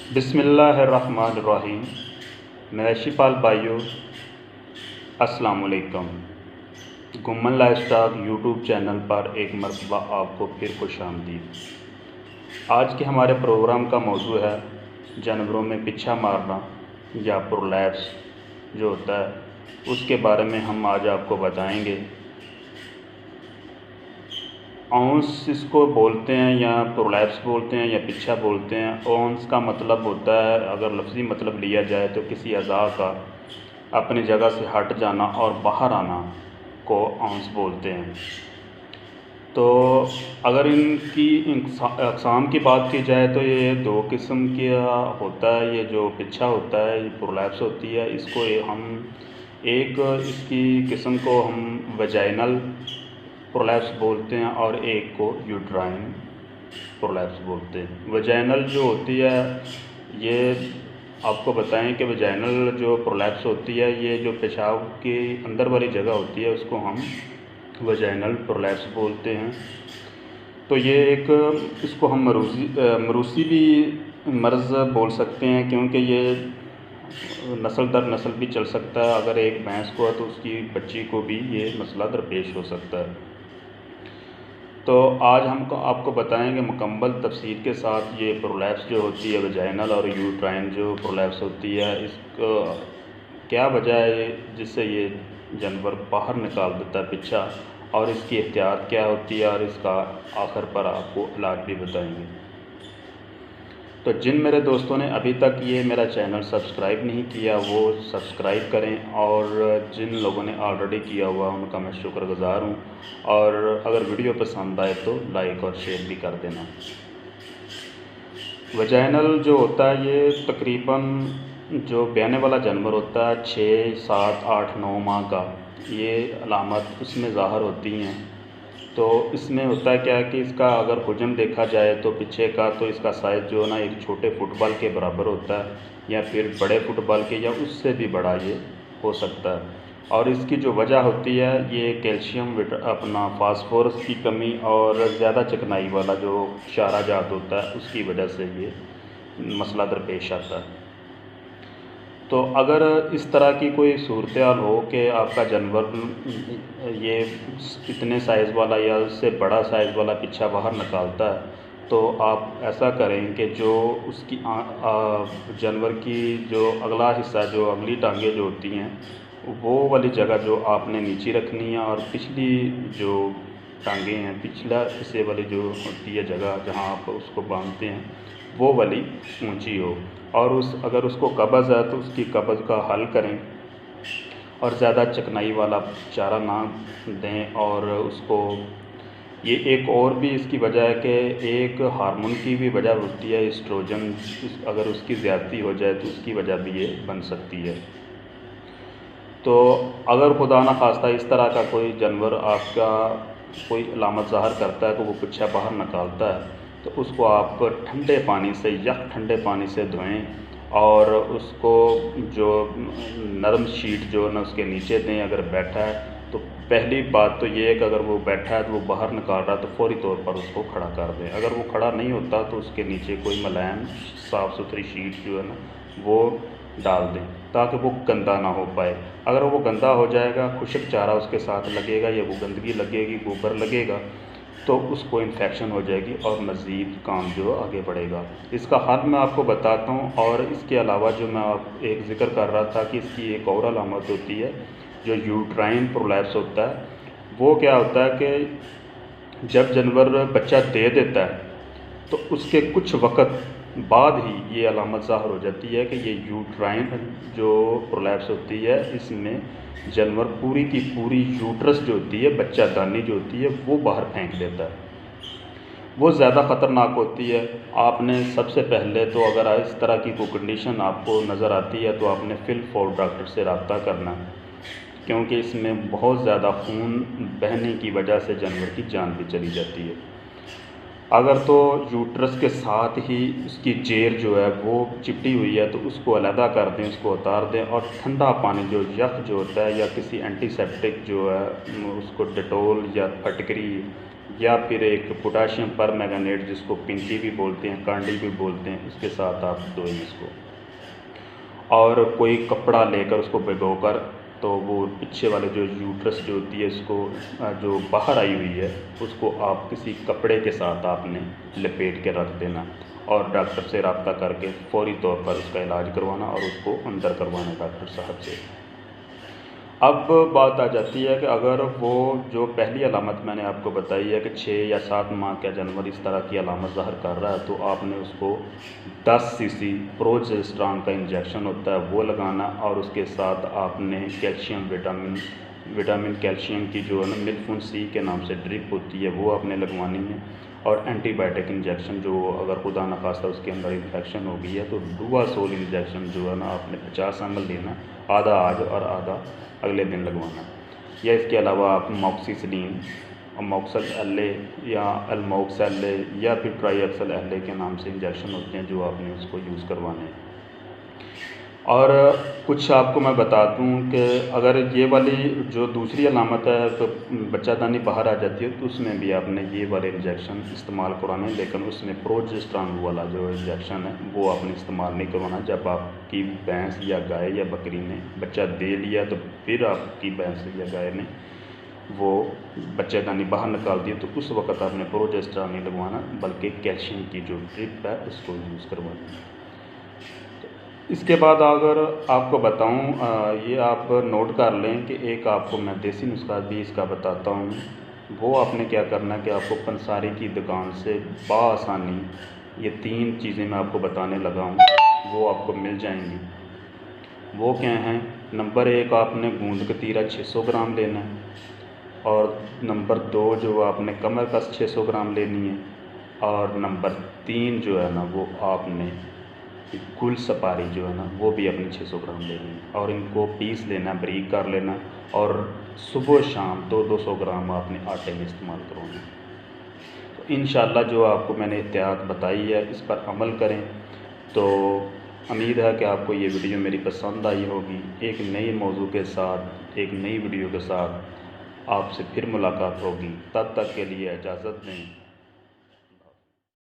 बिस्मिल्लाहिर्रहमानिर्रहीम। मवेशी पाल भाइयों, अस्सलाम वालेकुम। गुम्मन लाइफस्टाइल यूट्यूब चैनल पर एक मरतबा आपको फिर खुशामदीद। आज के हमारे प्रोग्राम का मौजू है जानवरों में पिच्छा मारना या प्रोलैप्स जो होता है, उसके बारे में हम आज आपको बताएंगे। औंस इसको बोलते हैं या प्रोलैप्स बोलते हैं या पिच्छा बोलते हैं। औंस का मतलब होता है, अगर लफ्ज़ी मतलब लिया जाए तो किसी अज़ा का अपनी जगह से हट जाना और बाहर आना को औंस बोलते हैं। तो अगर इनकी अक़साम की बात की जाए तो ये दो किस्म का होता है। ये जो पिच्छा होता है, ये प्रोलैप्स होती है, इसको हम एक इसकी किस्म को हम वजाइनल प्रोलैप्स बोलते हैं और एक को यूट्राइन प्रोलैप्स बोलते हैं। वजाइनल जो होती है, ये आपको बताएं कि वजाइनल जो प्रोलैप्स होती है, ये जो पेशाब की अंदर वाली जगह होती है उसको हम वजाइनल प्रोलैप्स बोलते हैं। तो ये एक इसको हम मरूसी भी मर्ज़ बोल सकते हैं, क्योंकि ये नस्ल दर नस्ल भी चल सकता है। अगर एक भैंस को है तो उसकी बच्ची को भी ये मसला दरपेश हो सकता है। तो आज हम आपको बताएंगे मुकम्मल तफसील के साथ ये प्रोलैप्स जो होती है वजाइनल और यूट्राइन जो प्रोलैप्स होती है, इसको क्या वजह है जिससे ये जानवर बाहर निकाल देता है पिच्छा, और इसकी एहतियात क्या होती है, और इसका आखिर पर आपको इलाज भी बताएंगे। तो जिन मेरे दोस्तों ने अभी तक ये मेरा चैनल सब्सक्राइब नहीं किया वो सब्सक्राइब करें, और जिन लोगों ने ऑलरेडी किया हुआ उनका मैं शुक्रगुज़ार हूँ। और अगर वीडियो पसंद आए तो लाइक और शेयर भी कर देना। वजाइनल जो होता है, ये तकरीबन जो ब्याने वाला जानवर होता है 6, 7, 8, 9 माह का, ये अलामत उसमें ज़ाहिर होती हैं। तो इसमें होता है क्या कि इसका अगर हुजम देखा जाए तो पीछे का, तो इसका साइज़ जो है ना एक छोटे फुटबॉल के बराबर होता है, या फिर बड़े फुटबॉल के या उससे भी बड़ा ये हो सकता है। और इसकी जो वजह होती है, ये कैल्शियम अपना फास्फोरस की कमी और ज़्यादा चिकनाई वाला जो चारा जात होता है उसकी वजह से ये मसला दरपेश आता है। तो अगर इस तरह की कोई सूरत हाल हो कि आपका जानवर ये इतने साइज़ वाला या उससे बड़ा साइज़ वाला पिच्छा बाहर निकालता है, तो आप ऐसा करें कि जो उसकी जानवर की जो अगला हिस्सा, जो अगली टांगें जो होती हैं, वो वाली जगह जो आपने नीचे रखनी है, और पिछली जो टांगें हैं, पिछला हिस्से वाली जो होती है जगह जहाँ आप उसको बांधते हैं, वो वाली ऊंची हो। और अगर उसको कब्ज़ है तो उसकी कब्ज़ का हल करें, और ज़्यादा चिकनाई वाला चारा ना दें। और उसको ये एक और भी इसकी वजह है कि एक हार्मोन की भी वजह होती है, एस्ट्रोजन, अगर उसकी ज़्यादती हो जाए तो उसकी वजह भी ये बन सकती है। तो अगर खुदा न खास्ता इस तरह का कोई जानवर आपका कोई अलामत ज़ाहिर करता है कि वो पिच्छा बाहर निकालता है, तो उसको आप ठंडे पानी से, यख ठंडे पानी से धोएं, और उसको जो नरम शीट जो है ना उसके नीचे दें। अगर बैठा है तो पहली बात तो ये है कि अगर वो बैठा है तो वो बाहर निकाल रहा है तो फ़ौरी तौर पर उसको खड़ा कर दें। अगर वो खड़ा नहीं होता तो उसके नीचे कोई मुलायम साफ़ सुथरी शीट जो है ना वो डाल दें, ताकि वो गंदा ना हो पाए। अगर वो गंदा हो जाएगा, खुश्क चारा उसके साथ लगेगा या वो गंदगी लगेगी, गोबर लगेगा, तो उसको इन्फेक्शन हो जाएगी और मज़ीद काम जो आगे बढ़ेगा। इसका हल मैं आपको बताता हूँ। और इसके अलावा जो मैं आप एक ज़िक्र कर रहा था कि इसकी एक और अलामत होती है जो यूट्राइन प्रोलैप्स होता है। वो क्या होता है कि जब जानवर बच्चा दे देता है तो उसके कुछ वक़्त बाद ही ये अलामत ज़ाहिर हो जाती है कि ये यूट्राइन जो प्रोलैप्स होती है, इसमें जानवर पूरी की पूरी यूट्रस जो होती है, बच्चा दानी जो होती है, वो बाहर फेंक देता है। वो ज़्यादा ख़तरनाक होती है। आपने सबसे पहले तो अगर इस तरह की कोई कंडीशन आपको नज़र आती है तो आपने फिल-फौर डॉक्टर से रब्ता करना है, क्योंकि इसमें बहुत ज़्यादा खून बहने की वजह से जानवर की जान भी चली जाती है। अगर तो यूट्रस के साथ ही उसकी जेर जो है वो चिपटी हुई है तो उसको अलहदा कर दें, उसको उतार दें और ठंडा पानी जो यख जो होता है या किसी एंटीसेप्टिक जो है उसको डेटोल या फटकरी या फिर एक पोटाशियम परमैंगनेट जिसको पिंकी भी बोलते हैं, कांडी भी बोलते हैं, उसके साथ आप धोएं इसको। और कोई कपड़ा लेकर उसको भिगोकर तो वो पीछे वाले जो यूट्रस जो होती है उसको जो बाहर आई हुई है उसको आप किसी कपड़े के साथ आपने लपेट के रख देना और डॉक्टर से रब्ता करके फौरी तौर पर उसका इलाज करवाना और उसको अंदर करवाना डॉक्टर साहब से। अब बात आ जाती है कि अगर वो जो पहली अलामत मैंने आपको बताई है कि 6 या 7 माह का जानवर इस तरह की अलामत ज़ाहिर कर रहा है तो आपने उसको 10 सीसी प्रोजेस्टेरॉन का इंजेक्शन होता है वो लगाना और उसके साथ आपने कैल्शियम विटामिन कैल्शियम की जो है ना मिल्फुन सी के नाम से ड्रिप होती है वो आपने लगवानी है। और एंटीबायोटिक इंजेक्शन जो अगर खुदा न खास्ता उसके अंदर इन्फेक्शन हो गई है तो डुआसोल इंजेक्शन जो है ना आपने 50 ml लेना, आधा आज और आधा अगले दिन लगवाना। या इसके अलावा आप मॉक्सिसिलिन, मॉक्सल एल या अल्मोक्स एल या फिर ट्राईएक्सल एल के नाम से इंजेक्शन होते हैं जो आपने उसको यूज़ करवाने हैं। और कुछ आपको मैं बता दूं कि अगर ये वाली जो दूसरी अलामत है तो बच्चादानी बाहर आ जाती है तो उसमें भी आपने ये वाले इंजेक्शन इस्तेमाल करवाने, लेकिन उसमें प्रोजेस्टेरॉन वाला जो इंजेक्शन है वो आपने इस्तेमाल नहीं करवाना। जब आपकी भैंस या गाय या बकरी ने बच्चा दे लिया तो फिर आपकी भैंस या गाय ने वो बच्चेदानी बाहर निकाल दिए तो उस वक्त आपने प्रोजेस्टेरॉन नहीं लगवाना बल्कि कैल्शियम की जो ड्रिप है उसको यूज़ करवाना। इसके बाद अगर आपको बताऊं, ये आप नोट कर लें कि एक आपको मैं देसी नुस्खा भी इसका बताता हूँ। वो आपने क्या करना है कि आपको पंसारी की दुकान से बआसानी ये 3 चीज़ें मैं आपको बताने लगा हूँ वो आपको मिल जाएंगी। वो क्या हैं? नंबर 1 आपने गूंद कतीरा 600 ग्राम लेना है और नंबर 2 जो आपने कमर कस 600 ग्राम लेनी है और नंबर 3 जो है ना वो आपने गुल सपारी जो है ना वो भी अपनी 600 ग्राम लेनी है और इनको पीस लेना, बारीक कर लेना और सुबह शाम 200 ग्राम आपने आटे में इस्तेमाल करवाना। तो इंशाल्लाह जो आपको मैंने एहतियात बताई है इस पर अमल करें तो उम्मीद है कि आपको ये वीडियो मेरी पसंद आई होगी। एक नई मौजू के साथ, एक नई वीडियो के साथ आपसे फिर मुलाकात होगी। तब तक के लिए इजाज़त दें।